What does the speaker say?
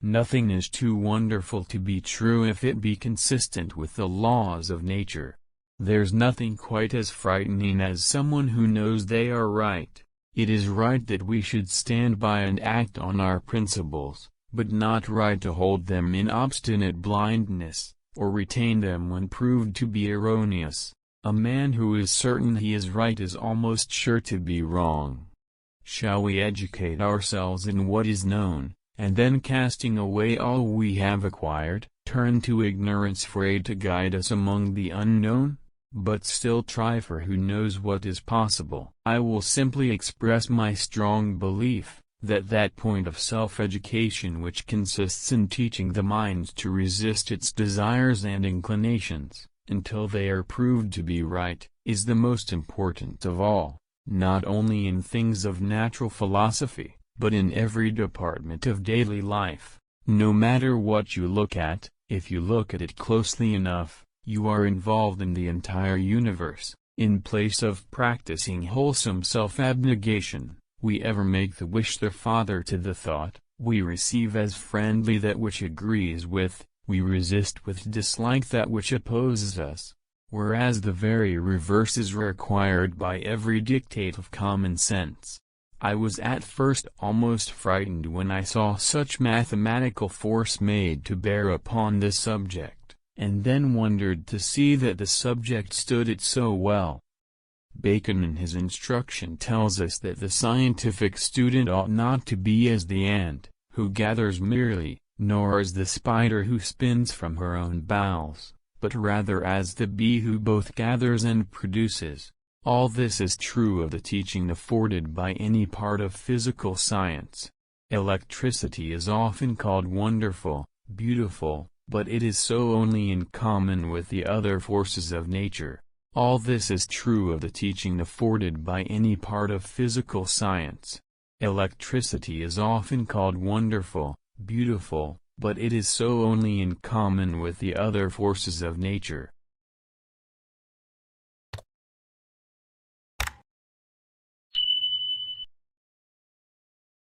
Nothing is too wonderful to be true if it be consistent with the laws of nature. There's nothing quite as frightening as someone who knows they are right. It is right that we should stand by and act on our principles, but not right to hold them in obstinate blindness, or retain them when proved to be erroneous. A man who is certain he is right is almost sure to be wrong. Shall we educate ourselves in what is known, and then casting away all we have acquired, turn to ignorance afraid to guide us among the unknown? But still try for who knows what is possible. I will simply express my strong belief, that point of self-education which consists in teaching the mind to resist its desires and inclinations, until they are proved to be right, is the most important of all, not only in things of natural philosophy, but in every department of daily life. No matter what you look at, if you look at it closely enough, you are involved in the entire universe. In place of practicing wholesome self-abnegation, we ever make the wish the father to the thought, we receive as friendly that which agrees with, we resist with dislike that which opposes us, whereas the very reverse is required by every dictate of common sense. I was at first almost frightened when I saw such mathematical force made to bear upon this subject, and then wondered to see that the subject stood it so well. Bacon in his instruction tells us that the scientific student ought not to be as the ant, who gathers merely, nor as the spider who spins from her own bowels, but rather as the bee who both gathers and produces. All this is true of the teaching afforded by any part of physical science. Electricity is often called wonderful, beautiful, but it is so only in common with the other forces of nature. All this is true of the teaching afforded by any part of physical science. Electricity is often called wonderful, beautiful, but it is so only in common with the other forces of nature.